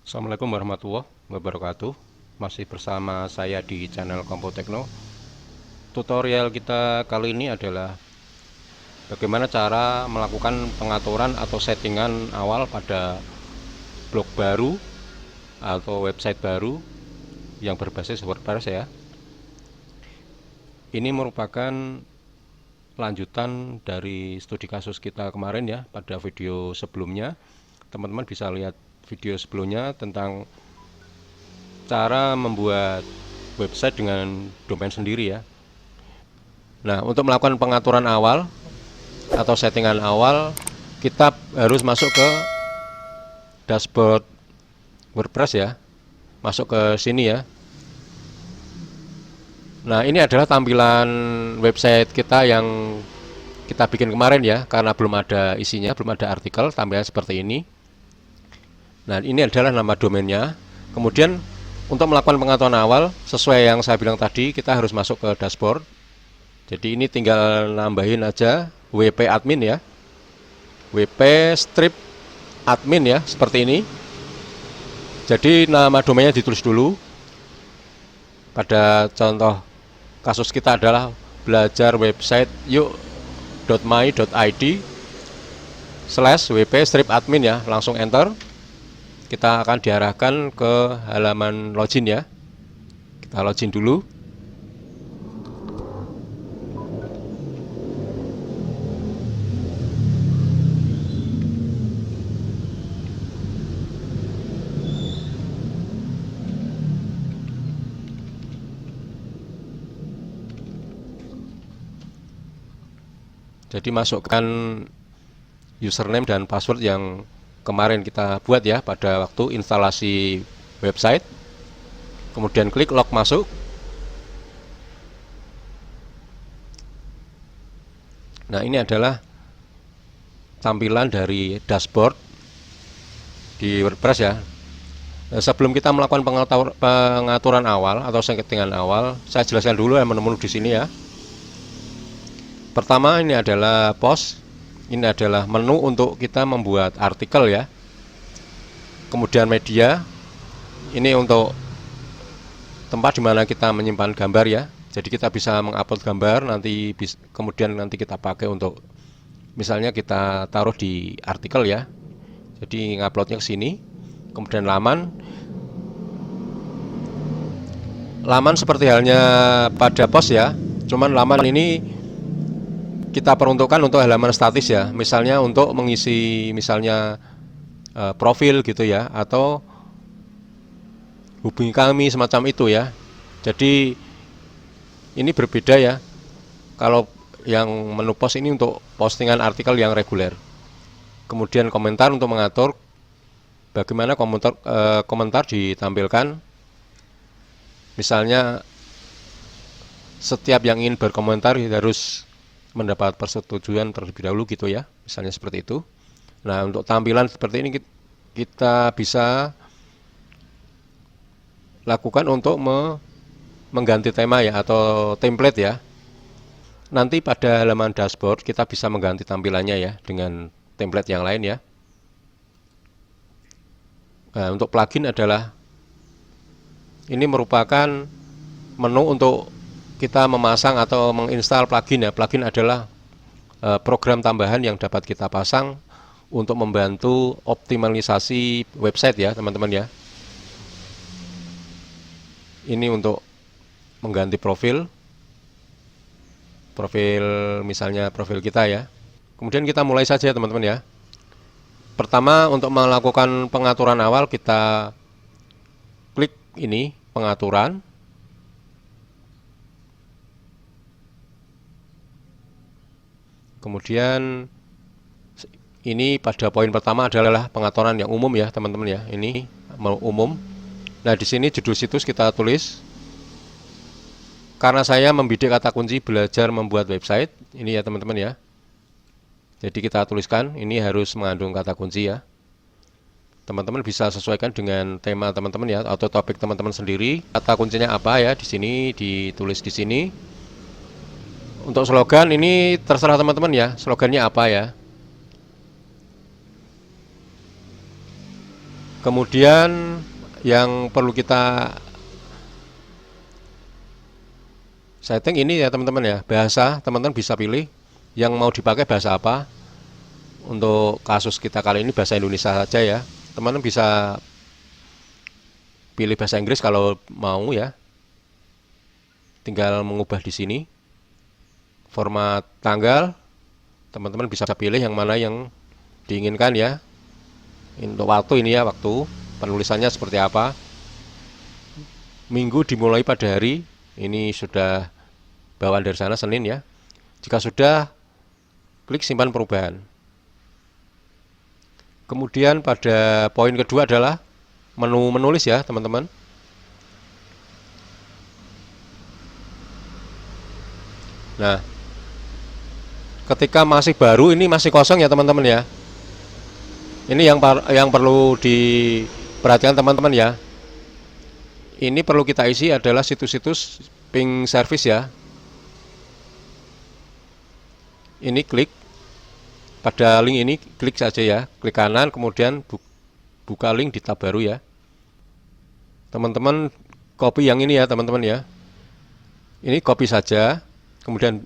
Assalamualaikum warahmatullahi wabarakatuh. Masih bersama saya di channel Kompo Tekno. Tutorial kita kali ini adalah bagaimana cara melakukan pengaturan atau settingan awal pada blog baru atau website baru yang berbasis WordPress ya. Ini merupakan lanjutan dari studi kasus kita kemarin ya, pada video sebelumnya. Teman-teman bisa lihat video sebelumnya tentang cara membuat website dengan domain sendiri ya. Nah, untuk melakukan pengaturan awal atau settingan awal, kita harus masuk ke dashboard WordPress ya. Masuk ke sini ya. Nah, ini adalah tampilan website kita yang kita bikin kemarin ya, karena belum ada isinya, belum ada artikel, tampilan seperti ini. Nah, ini adalah nama domainnya. Kemudian untuk melakukan pengaturan awal, sesuai yang saya bilang tadi, kita harus masuk ke dashboard. Jadi ini tinggal nambahin aja WP admin ya, WP strip admin ya, seperti ini. Jadi nama domainnya ditulis dulu. Pada contoh kasus kita adalah belajar website yuk.my.id/wp strip admin ya, langsung enter. Kita akan diarahkan ke halaman login ya. Kita login dulu. Jadi masukkan username dan password yang kemarin kita buat ya pada waktu instalasi website. Kemudian klik log masuk. Nah, ini adalah tampilan dari dashboard di WordPress ya. Nah, sebelum kita melakukan pengaturan awal atau settingan awal, saya jelaskan dulu ya menu-menu di sini ya. Pertama, ini adalah post. Ini adalah menu untuk kita membuat artikel ya. Kemudian media. Ini untuk tempat dimana kita menyimpan gambar ya. Jadi kita bisa mengupload gambar, kemudian nanti kita pakai untuk misalnya kita taruh di artikel ya. Jadi nguploadnya ke sini. Kemudian laman. Laman seperti halnya pada post ya. Cuman laman ini kita peruntukkan untuk halaman statis ya, misalnya untuk mengisi misalnya profil gitu ya, atau hubungi kami semacam itu ya. Jadi ini berbeda ya. Kalau yang menu post ini untuk postingan artikel yang reguler. Kemudian komentar untuk mengatur bagaimana komentar ditampilkan. Misalnya setiap yang ingin berkomentar harus mendapat persetujuan terlebih dahulu gitu ya, misalnya seperti itu. Nah, untuk tampilan seperti ini kita bisa lakukan untuk mengganti tema ya, atau template ya. Nanti pada halaman dashboard kita bisa mengganti tampilannya ya dengan template yang lain ya. Nah, untuk plugin adalah ini merupakan menu untuk kita memasang atau menginstal plugin ya. Plugin adalah program tambahan yang dapat kita pasang untuk membantu optimalisasi website ya teman-teman ya. Ini untuk mengganti profil misalnya profil kita ya. Kemudian kita mulai saja teman-teman ya. Pertama, untuk melakukan pengaturan awal kita klik ini pengaturan. Kemudian ini pada poin pertama adalah pengaturan yang umum ya teman-teman ya. Ini umum. Nah, di sini judul situs kita tulis. Karena saya membidik kata kunci belajar membuat website, ini ya teman-teman ya. Jadi kita tuliskan ini harus mengandung kata kunci ya. Teman-teman bisa sesuaikan dengan tema teman-teman ya, atau topik teman-teman sendiri. Kata kuncinya apa ya, di sini ditulis di sini. Untuk slogan ini terserah teman-teman ya, slogannya apa ya. Kemudian yang perlu kita setting ini ya teman-teman ya, bahasa teman-teman bisa pilih yang mau dipakai bahasa apa. Untuk kasus kita kali ini bahasa Indonesia saja ya. Teman-teman bisa pilih bahasa Inggris kalau mau ya. Tinggal mengubah di sini. Format tanggal, teman-teman bisa pilih yang mana yang diinginkan ya. Untuk waktu ini ya, waktu penulisannya seperti apa. Minggu dimulai pada hari, ini sudah bawaan dari sana Senin ya. Jika sudah, klik simpan perubahan. Kemudian pada poin kedua adalah menu menulis ya teman-teman. Nah, ketika masih baru ini masih kosong ya teman-teman ya. Ini yang perlu diperhatikan teman-teman ya. Ini perlu kita isi adalah situs-situs ping service ya. Ini klik pada link ini, klik saja ya, klik kanan kemudian buka link di tab baru ya. Teman-teman copy yang ini ya teman-teman ya. Ini copy saja, kemudian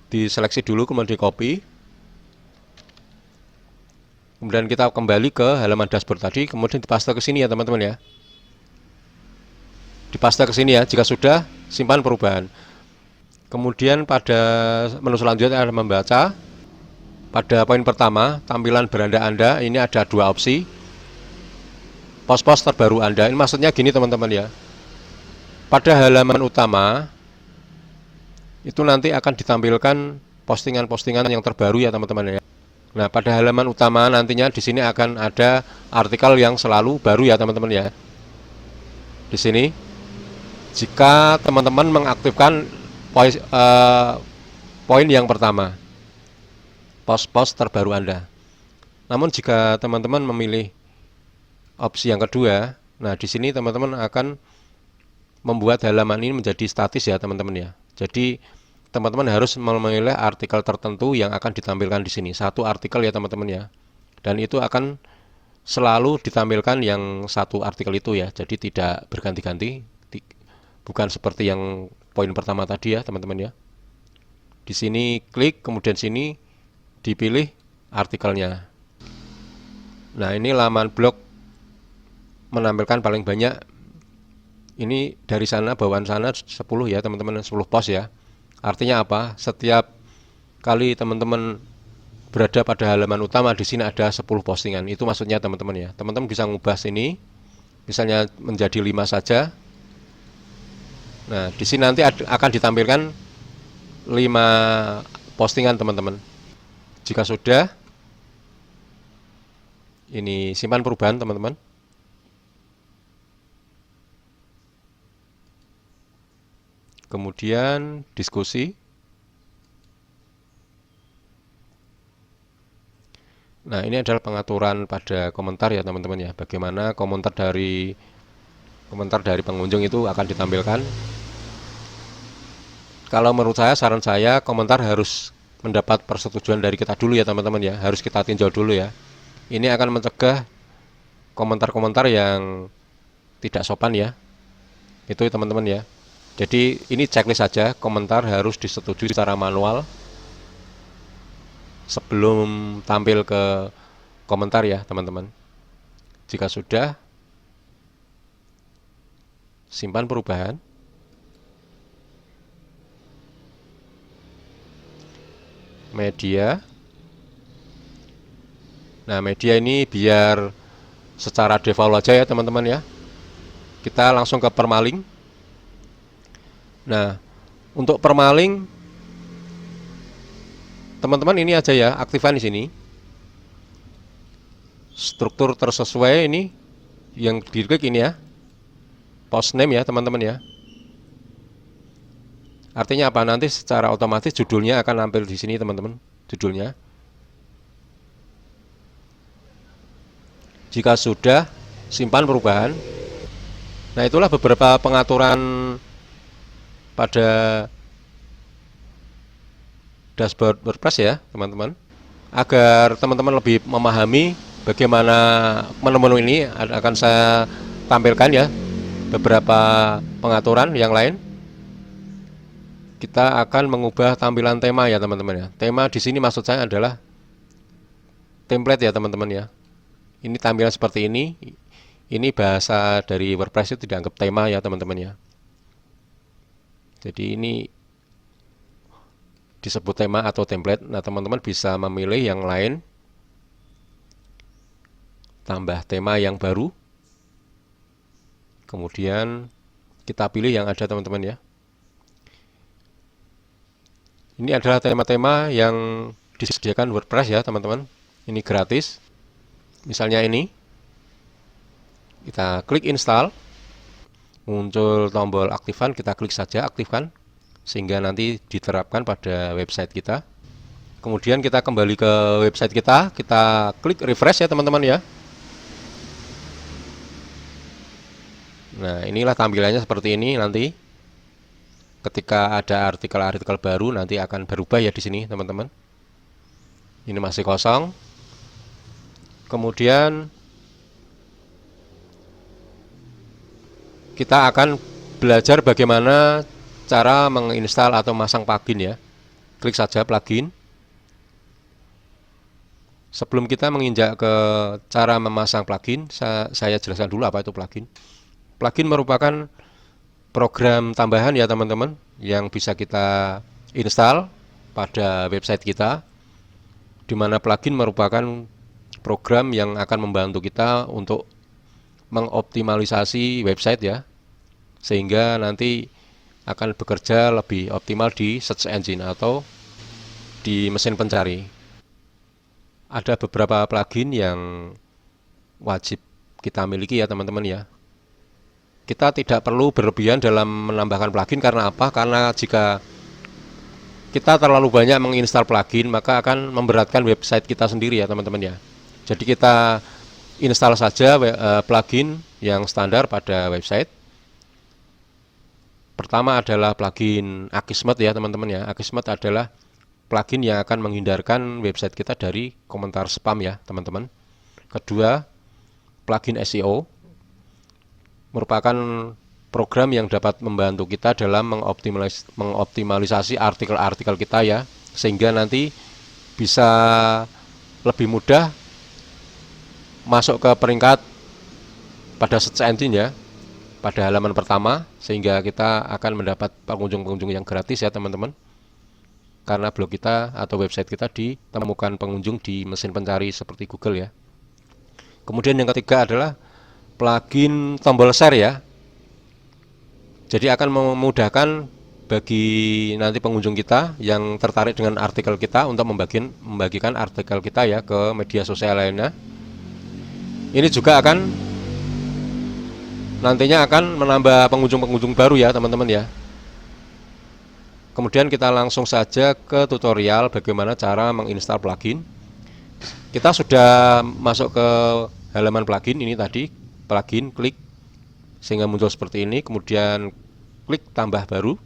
diseleksi dulu kemudian di copy. Kemudian kita kembali ke halaman dashboard tadi, kemudian dipaste ke sini ya teman-teman ya. Dipaste ke sini ya, jika sudah simpan perubahan. Kemudian pada menu selanjutnya adalah membaca. Pada poin pertama, tampilan beranda Anda, ini ada dua opsi. Pos-pos terbaru Anda, ini maksudnya gini teman-teman ya. Pada halaman utama, itu nanti akan ditampilkan postingan-postingan yang terbaru ya teman-teman ya. Nah, pada halaman utama nantinya di sini akan ada artikel yang selalu baru ya teman-teman ya. Di sini, jika teman-teman mengaktifkan poin yang pertama, pos-pos terbaru Anda. Namun jika teman-teman memilih opsi yang kedua, nah di sini teman-teman akan membuat halaman ini menjadi statis ya teman-teman ya. Jadi teman-teman harus memilih artikel tertentu yang akan ditampilkan di sini. Satu artikel ya teman-teman ya. Dan itu akan selalu ditampilkan yang satu artikel itu ya. Jadi tidak berganti-ganti. Bukan seperti yang poin pertama tadi ya teman-teman ya. Di sini klik, kemudian sini dipilih artikelnya. Nah, ini laman blog menampilkan paling banyak. Ini dari sana, bawaan sana 10 ya teman-teman, 10 post ya. Artinya apa? Setiap kali teman-teman berada pada halaman utama, di sini ada 10 postingan. Itu maksudnya teman-teman ya. Teman-teman bisa ngubah sini, misalnya menjadi 5 saja. Nah, di sini nanti akan ditampilkan 5 postingan teman-teman. Jika sudah, ini simpan perubahan teman-teman. Kemudian diskusi. Nah, ini adalah pengaturan pada komentar ya teman-teman ya. Bagaimana komentar dari pengunjung itu akan ditampilkan. Kalau menurut saya, saran saya, komentar harus mendapat persetujuan dari kita dulu ya teman-teman ya. Harus kita tinjau dulu ya. Ini akan mencegah komentar-komentar yang tidak sopan ya. Itu teman-teman ya. Jadi ini checklist saja, komentar harus disetujui secara manual sebelum tampil ke komentar ya teman-teman. Jika sudah, simpan perubahan. Media. Nah, media ini biar secara default aja ya teman-teman ya. Kita langsung ke permaling. Nah, untuk permaling teman-teman ini aja ya, aktifkan di sini. Struktur tersesuai ini yang diklik ini ya. Post name ya teman-teman ya. Artinya apa? Nanti secara otomatis judulnya akan tampil di sini teman-teman, judulnya. Jika sudah, simpan perubahan. Nah, itulah beberapa pengaturan pada dashboard WordPress ya teman-teman, agar teman-teman lebih memahami bagaimana menu-menu ini akan saya tampilkan ya, beberapa pengaturan yang lain. Kita akan mengubah tampilan tema ya teman-teman ya. Tema di sini maksud saya adalah template ya teman-teman ya. Ini tampilan seperti ini. Ini bahasa dari WordPress itu dianggap tema ya teman-teman ya. Jadi ini disebut tema atau template. Nah teman-teman bisa memilih yang lain, tambah tema yang baru, kemudian kita pilih yang ada teman-teman ya. Ini adalah tema-tema yang disediakan WordPress ya teman-teman. Ini gratis. Misalnya ini, kita klik install, muncul tombol aktifkan, kita klik saja aktifkan, sehingga nanti diterapkan pada website kita. Kemudian kita kembali ke website kita klik refresh ya teman-teman ya. Nah inilah tampilannya seperti ini nanti. Ketika ada artikel-artikel baru nanti akan berubah ya di sini teman-teman. Ini masih kosong. Kemudian kita akan belajar bagaimana cara menginstal atau masang plugin ya. Klik saja plugin. Sebelum kita menginjak ke cara memasang plugin, saya jelaskan dulu apa itu plugin. Plugin merupakan program tambahan ya teman-teman yang bisa kita install pada website kita, di mana plugin merupakan program yang akan membantu kita untuk mengoptimalisasi website ya, sehingga nanti akan bekerja lebih optimal di search engine atau di mesin pencari. Ada beberapa plugin yang wajib kita miliki ya teman-teman ya. Kita tidak perlu berlebihan dalam menambahkan plugin. Karena apa? Karena jika kita terlalu banyak menginstal plugin, maka akan memberatkan website kita sendiri ya teman-teman ya. Jadi kita install saja plugin yang standar pada website. Pertama adalah plugin Akismet ya teman-teman ya. Akismet adalah plugin yang akan menghindarkan website kita dari komentar spam ya teman-teman. Kedua, plugin SEO merupakan program yang dapat membantu kita dalam mengoptimalisasi artikel-artikel kita ya, sehingga nanti bisa lebih mudah masuk ke peringkat pada search engine ya, pada halaman pertama, sehingga kita akan mendapat pengunjung-pengunjung yang gratis ya teman-teman, karena blog kita atau website kita ditemukan pengunjung di mesin pencari seperti Google ya. Kemudian yang ketiga adalah plugin tombol share ya. Jadi akan memudahkan bagi nanti pengunjung kita yang tertarik dengan artikel kita untuk membagikan artikel kita ya ke media sosial lainnya. Ini juga nantinya akan menambah pengunjung-pengunjung baru ya teman-teman ya. Kemudian kita langsung saja ke tutorial bagaimana cara menginstal plugin. Kita sudah masuk ke halaman plugin ini tadi. Plugin, klik sehingga muncul seperti ini, kemudian klik tambah baru.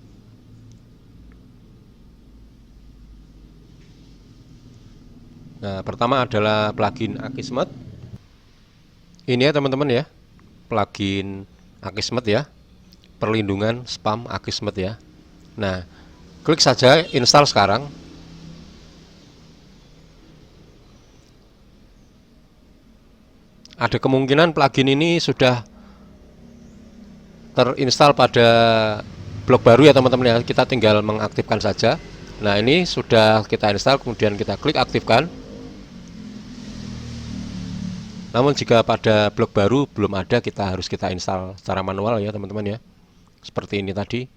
Nah pertama adalah plugin Akismet. Ini ya teman-teman ya, plugin Akismet ya, perlindungan spam Akismet ya. Nah klik saja install sekarang. Ada kemungkinan plugin ini sudah terinstall pada blog baru ya teman-teman ya. Kita tinggal mengaktifkan saja. Nah ini sudah kita install, kemudian kita klik aktifkan. Namun jika pada blog baru belum ada, kita harus install secara manual ya teman-teman ya, seperti ini tadi.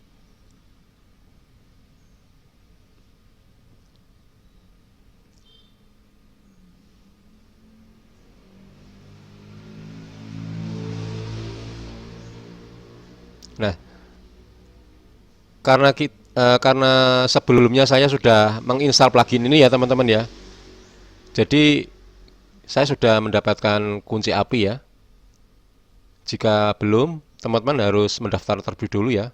Nah, karena sebelumnya saya sudah menginstal plugin ini ya teman-teman ya. Jadi saya sudah mendapatkan kunci API ya. Jika belum, teman-teman harus mendaftar terlebih dulu ya.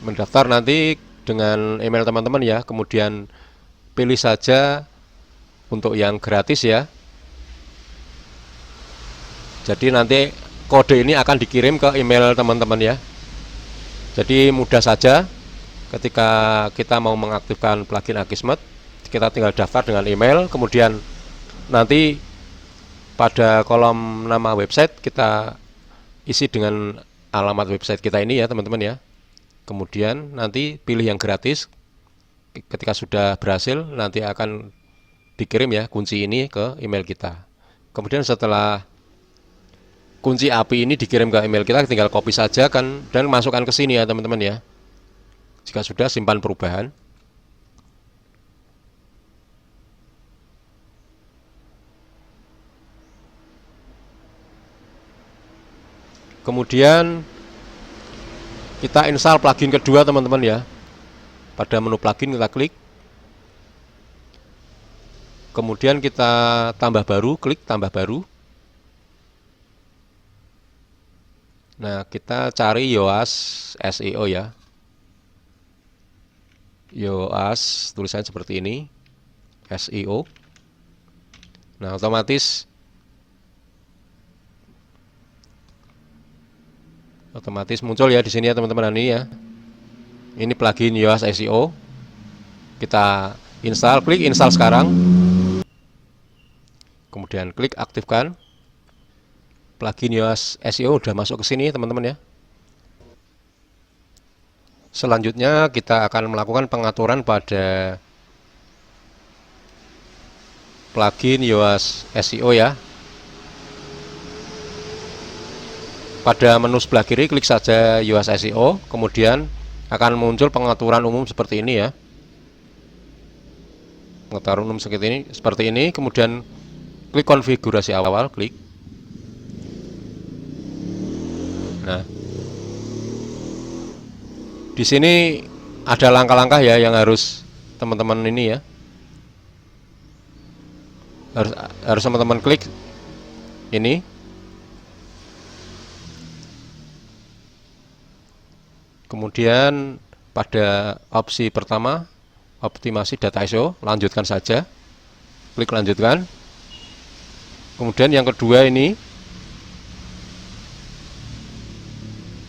Mendaftar nanti dengan email teman-teman ya. Kemudian pilih saja untuk yang gratis ya. Jadi nanti kode ini akan dikirim ke email teman-teman ya. Jadi mudah saja ketika kita mau mengaktifkan plugin Akismet, kita tinggal daftar dengan email, kemudian nanti pada kolom nama website kita isi dengan alamat website kita ini ya teman-teman ya. Kemudian nanti pilih yang gratis. Ketika sudah berhasil nanti akan dikirim ya kunci ini ke email kita. Kemudian setelah kunci API ini dikirim ke email kita, tinggal copy saja kan dan masukkan ke sini ya teman-teman ya. Jika sudah, simpan perubahan. Kemudian kita install plugin kedua teman-teman ya. Pada menu plugin kita klik. Kemudian kita tambah baru, klik tambah baru. Nah, kita cari Yoast SEO ya. Yoast, tulisannya seperti ini, SEO. Nah, otomatis muncul ya di sini ya teman-teman ini ya. Ini plugin Yoast SEO. Kita install, klik install sekarang. Kemudian klik aktifkan. Plugin Yoast SEO udah masuk ke sini teman-teman ya. Selanjutnya kita akan melakukan pengaturan pada plugin Yoast SEO ya. Pada menu sebelah kiri klik saja Yoast SEO, kemudian akan muncul pengaturan umum seperti ini ya. Pengaturan umum seperti ini, kemudian klik konfigurasi awal, klik. Nah, di sini ada langkah-langkah ya yang harus teman-teman ini ya. Harus teman-teman klik ini. Kemudian pada opsi pertama, optimasi data ISO, lanjutkan saja. Klik lanjutkan. Kemudian yang kedua ini.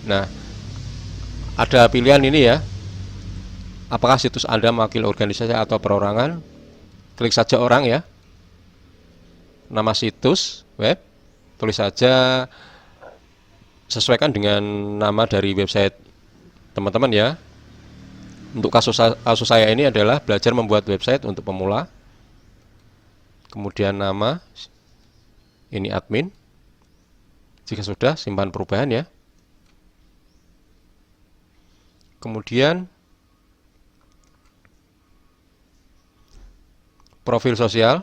Nah, ada pilihan ini ya. Apakah situs Anda mewakili organisasi atau perorangan? Klik saja orang ya. Nama situs web, tulis saja, sesuaikan dengan nama dari website teman-teman ya. Untuk kasus saya ini adalah belajar membuat website untuk pemula. Kemudian nama, ini admin. Jika sudah, simpan perubahan ya. Kemudian profil sosial.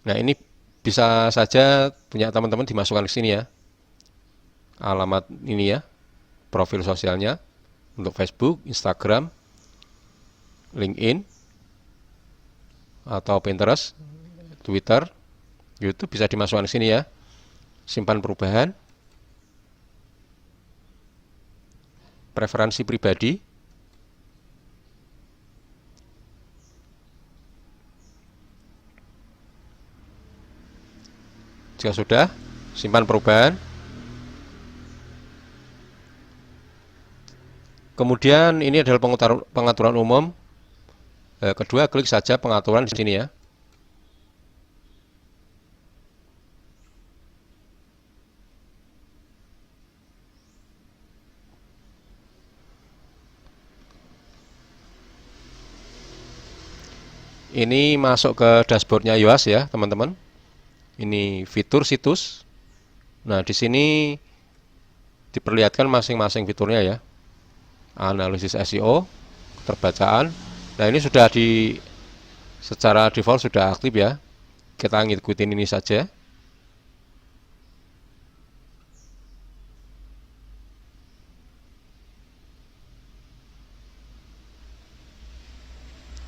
Nah, ini bisa saja punya teman-teman dimasukkan ke sini ya. Alamat ini ya, profil sosialnya untuk Facebook, Instagram, LinkedIn, atau Pinterest, Twitter, YouTube bisa dimasukkan ke sini ya. Simpan perubahan. Preferensi pribadi. Jika sudah, simpan perubahan. Kemudian ini adalah pengaturan umum. Kedua, klik saja pengaturan di sini ya. Ini masuk ke dashboardnya Yoast ya, teman-teman. Ini fitur situs. Nah, di sini diperlihatkan masing-masing fiturnya ya. Analisis SEO, keterbacaan. Nah, ini sudah secara default sudah aktif ya. Kita ngikutin ini saja.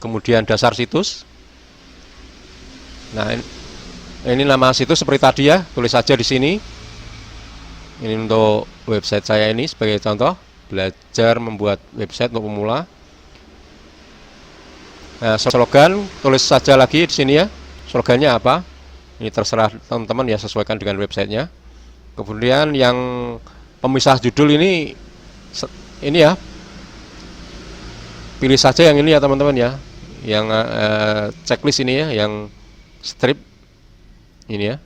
Kemudian dasar situs. Nah, ini nama situs seperti tadi ya, tulis saja di sini. Ini untuk website saya ini sebagai contoh. belajar membuat website untuk pemula. Nah, slogan tulis saja lagi di sini ya. Slogannya apa? Ini terserah teman-teman ya, sesuaikan dengan websitenya. Kemudian yang pemisah judul ini ya, pilih saja yang ini ya teman-teman ya, yang checklist ini ya, yang strip ini ya.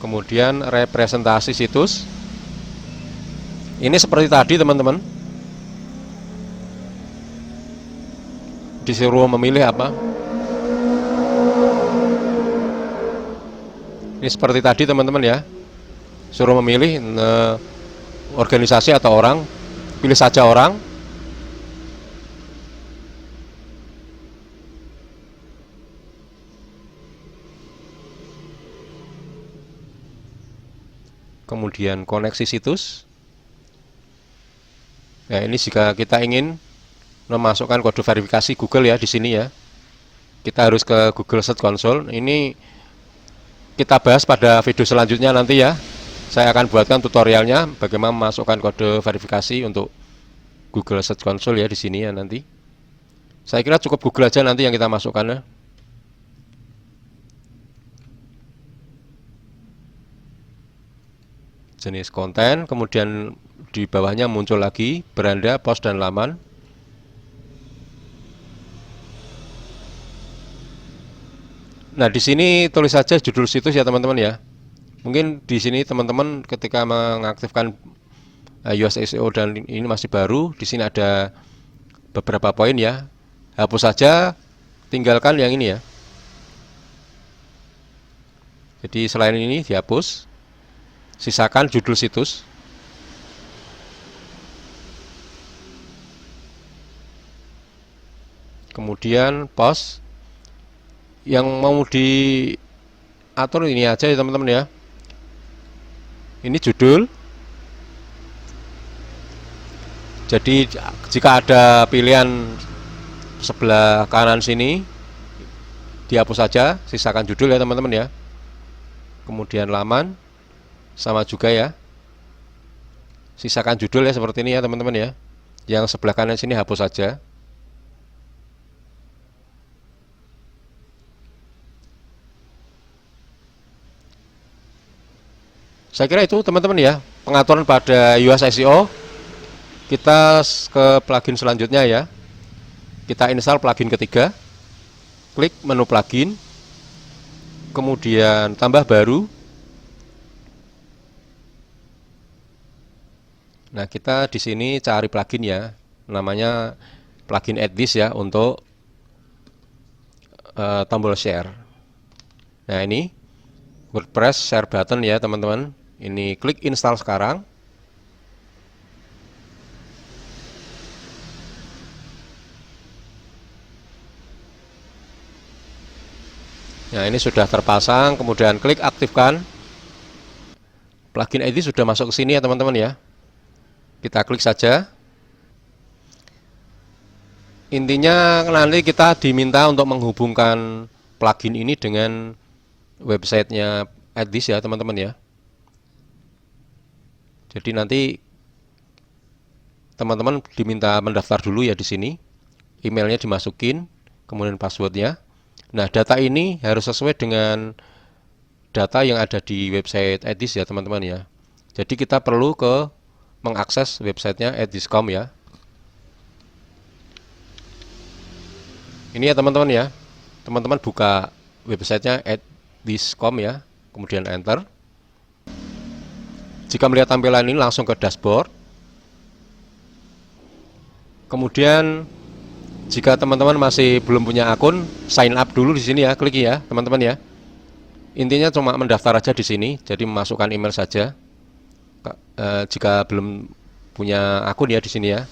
Kemudian representasi situs. Ini seperti tadi teman-teman, disuruh memilih apa. Ini seperti tadi teman-teman ya, suruh memilih organisasi atau orang, pilih saja orang. Kemudian koneksi situs. Nah, ini jika kita ingin memasukkan kode verifikasi Google ya di sini ya. Kita harus ke Google Search Console. Ini kita bahas pada video selanjutnya nanti ya. Saya akan buatkan tutorialnya bagaimana memasukkan kode verifikasi untuk Google Search Console ya di sini ya nanti. Saya kira cukup Google aja nanti yang kita masukkan ya. Jenis konten, kemudian di bawahnya muncul lagi beranda, post, dan laman. Nah, di sini tulis saja judul situs ya teman-teman ya. Mungkin di sini teman-teman ketika mengaktifkan yoast SEO dan ini masih baru, di sini ada beberapa poin ya. Hapus saja, tinggalkan yang ini ya. Jadi selain ini dihapus. Sisakan judul situs. Kemudian post. Yang mau diatur ini aja ya teman-teman ya. Ini judul. Jadi jika ada pilihan sebelah kanan sini, dihapus saja, sisakan judul ya teman-teman ya. Kemudian laman sama juga ya, sisakan judul ya seperti ini ya teman-teman ya. Yang sebelah kanan sini hapus saja. Saya kira itu teman-teman ya, pengaturan pada yoast SEO. Kita ke plugin selanjutnya ya. Kita install plugin ketiga. Klik menu plugin. Kemudian tambah baru. Nah, kita di sini cari plugin ya, namanya plugin Add This ya untuk tombol share. Nah, ini WordPress share button ya teman-teman. Ini klik install sekarang. Nah, ini sudah terpasang, kemudian klik aktifkan. Plugin Add This sudah masuk ke sini ya teman-teman ya. Kita klik saja. Intinya nanti kita diminta untuk menghubungkan plugin ini dengan websitenya Add This ya teman-teman ya. Jadi nanti teman-teman diminta mendaftar dulu ya di sini. Emailnya dimasukin, kemudian passwordnya. Nah, data ini harus sesuai dengan data yang ada di website Add This ya teman-teman ya. Jadi kita perlu mengakses websitenya addthis.com ya. Ini ya teman-teman ya. Teman-teman buka websitenya addthis.com ya. Kemudian enter. Jika melihat tampilan ini langsung ke dashboard. Kemudian jika teman-teman masih belum punya akun, sign up dulu di sini ya, klik ya teman-teman ya. Intinya cuma mendaftar aja di sini, jadi memasukkan email saja. Jika belum punya akun ya di sini ya.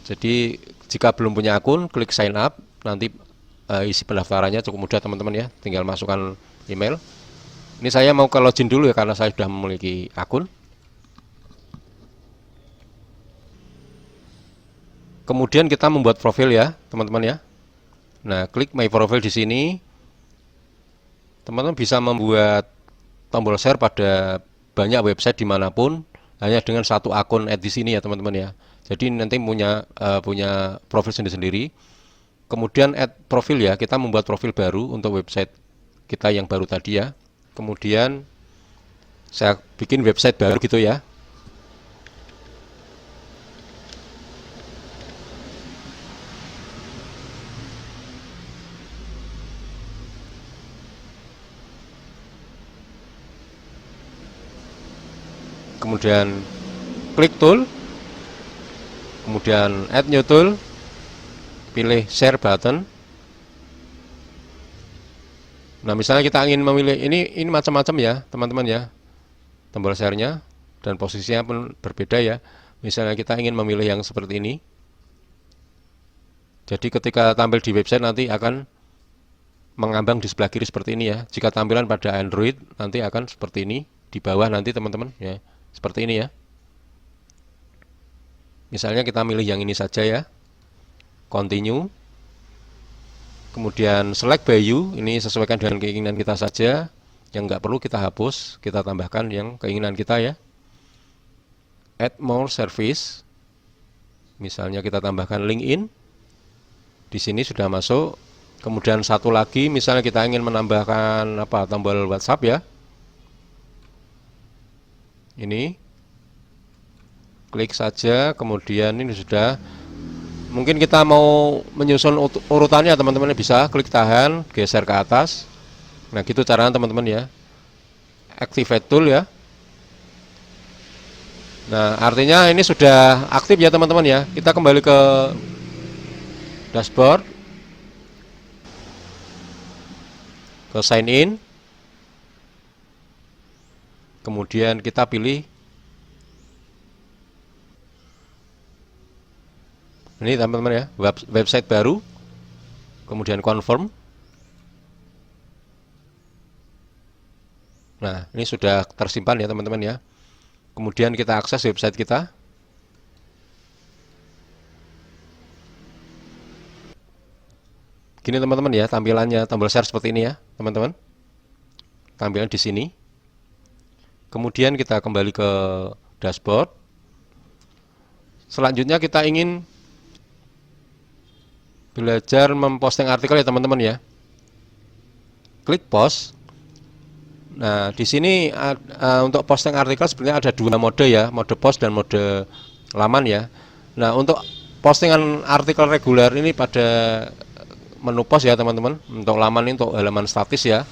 Jadi jika belum punya akun, klik sign up, nanti isi pendaftarannya cukup mudah teman-teman ya, tinggal masukkan email. Ini saya mau ke login dulu ya karena saya sudah memiliki akun. Kemudian kita membuat profil ya teman-teman ya. Nah, klik My Profile di sini. Teman-teman bisa membuat tombol share pada banyak website dimanapun hanya dengan satu akun di sini ya teman-teman ya. Jadi nanti punya profil sendiri-sendiri. Kemudian add profil ya, kita membuat profil baru untuk website kita yang baru tadi ya. Kemudian saya bikin website baru gitu ya. Kemudian klik tool, kemudian add new tool, pilih share button. Nah, misalnya kita ingin memilih ini macam-macam ya, teman-teman ya. Tombol share-nya dan posisinya pun berbeda ya. Misalnya kita ingin memilih yang seperti ini. Jadi ketika tampil di website nanti akan mengambang di sebelah kiri seperti ini ya. Jika tampilan pada Android nanti akan seperti ini di bawah nanti teman-teman ya. Seperti ini ya. Misalnya kita milih yang ini saja ya. Continue. Kemudian select by you, ini sesuaikan dengan keinginan kita saja. Yang nggak perlu kita hapus, kita tambahkan yang keinginan kita ya. Add more service. Misalnya kita tambahkan LinkedIn. Di sini sudah masuk. Kemudian satu lagi, misalnya kita ingin menambahkan tombol WhatsApp ya. Ini klik saja, kemudian ini sudah. Mungkin kita mau menyusun urutannya teman-teman bisa klik tahan, geser ke atas. Nah gitu caranya teman-teman ya. Activate tool ya. Nah artinya ini sudah aktif ya teman-teman ya. Kita kembali ke dashboard, ke sign in, kemudian kita pilih ini teman-teman ya, website baru, kemudian confirm. Nah ini sudah tersimpan ya teman-teman ya. Kemudian kita akses website kita. Gini teman-teman ya, tampilannya tombol share seperti ini ya teman-teman. Tampilan di sini. Kemudian kita kembali ke dashboard. Selanjutnya kita ingin belajar memposting artikel ya teman-teman ya. Klik post. Nah, di sini untuk posting artikel sebenarnya ada dua mode ya, mode post dan mode laman ya. Nah, untuk postingan artikel reguler ini pada menu post ya teman-teman. Untuk laman ini untuk halaman statis ya.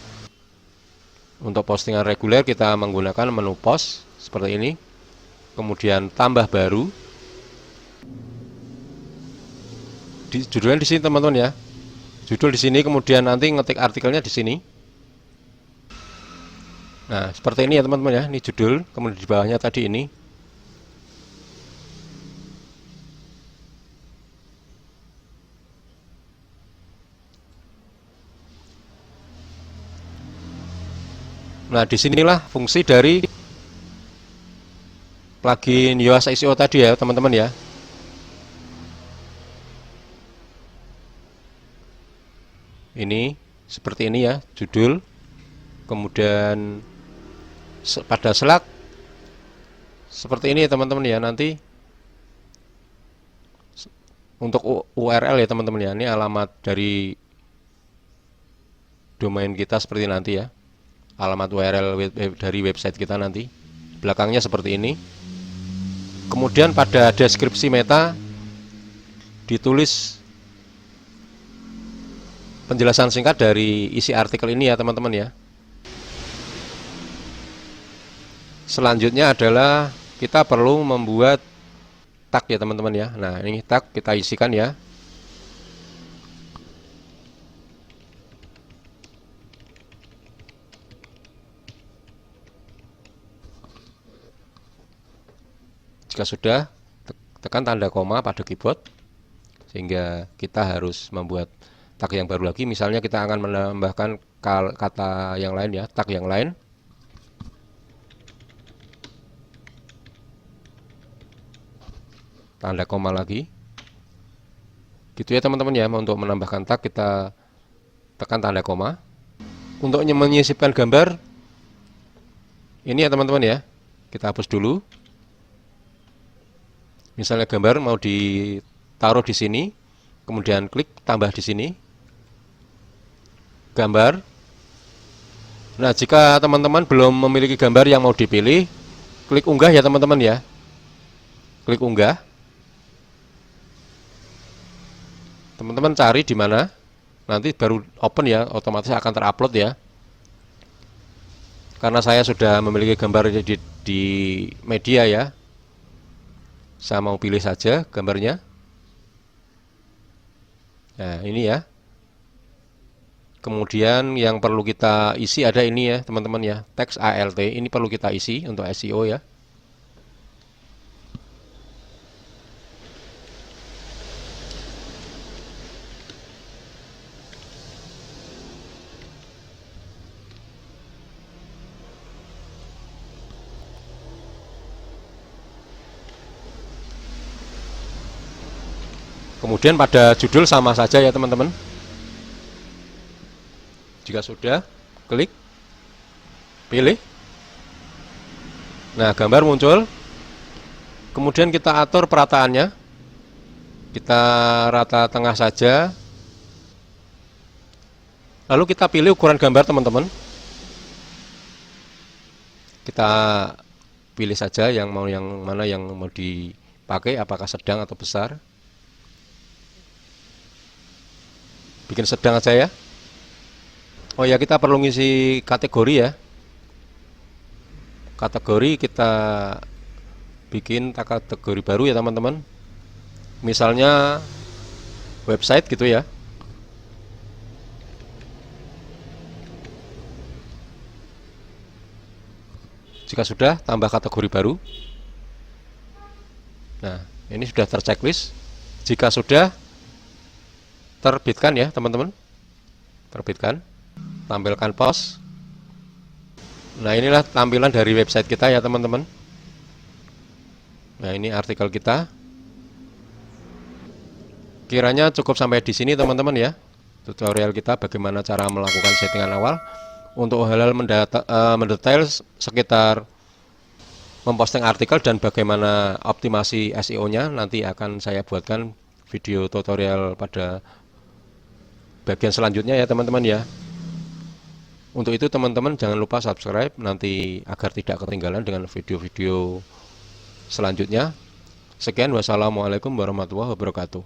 Untuk postingan reguler kita menggunakan menu post seperti ini. Kemudian tambah baru. Judulnya di sini teman-teman ya. Judul di sini, kemudian nanti ngetik artikelnya di sini. Nah, seperti ini ya teman-teman ya. Ini judul, kemudian di bawahnya tadi ini. Nah, disinilah fungsi dari plugin Yoast SEO tadi ya teman-teman ya. Ini seperti ini ya, judul. Kemudian pada slide seperti ini ya teman-teman ya. Nanti untuk URL ya teman-teman ya. Ini alamat dari domain kita seperti nanti ya. Alamat URL dari website kita nanti. Belakangnya seperti ini. Kemudian pada deskripsi meta ditulis penjelasan singkat dari isi artikel ini ya teman-teman ya. Selanjutnya adalah kita perlu membuat tag ya teman-teman ya. Nah ini tag kita isikan ya. Jika sudah, tekan tanda koma pada keyboard. Sehingga kita harus membuat tag yang baru lagi. Misalnya kita akan menambahkan kata yang lain ya, tag yang lain. Tanda koma lagi. Gitu ya teman-teman ya. Untuk menambahkan tag kita tekan tanda koma. Untuk menyisipkan gambar ini ya teman-teman ya, kita hapus dulu. Misalnya gambar mau ditaruh di sini, kemudian klik tambah di sini gambar. Nah, jika teman-teman belum memiliki gambar yang mau dipilih, klik unggah ya teman-teman ya. Klik unggah. Teman-teman cari di mana, nanti baru open ya, otomatis akan terupload ya. Karena saya sudah memiliki gambar di media ya, saya mau pilih saja gambarnya. Nah, ini ya. Kemudian yang perlu kita isi ada ini ya teman-teman ya, teks ALT ini perlu kita isi untuk SEO ya. Kemudian pada judul sama saja ya teman-teman. Jika sudah, klik, pilih. Nah, gambar muncul. Kemudian kita atur perataannya. Kita rata tengah saja. Lalu kita pilih ukuran gambar teman-teman. Kita pilih saja yang mana yang mau dipakai, apakah sedang atau besar. Bikin sedang aja ya. Oh ya, kita perlu ngisi kategori ya. Kategori kita bikin kategori baru ya teman-teman. Misalnya website gitu ya. Jika sudah, tambah kategori baru. Nah, ini sudah terchecklist. Jika sudah, terbitkan ya teman-teman. Terbitkan. Tampilkan post. Nah, inilah tampilan dari website kita ya teman-teman. Nah, ini artikel kita. Kiranya cukup sampai di sini teman-teman ya. Tutorial kita bagaimana cara melakukan settingan awal. Untuk hal-hal mendetail sekitar memposting artikel dan bagaimana optimasi SEO-nya, nanti akan saya buatkan video tutorial pada bagian selanjutnya ya teman-teman ya. Untuk itu teman-teman jangan lupa subscribe nanti agar tidak ketinggalan dengan video-video selanjutnya. Sekian, wassalamualaikum warahmatullahi wabarakatuh.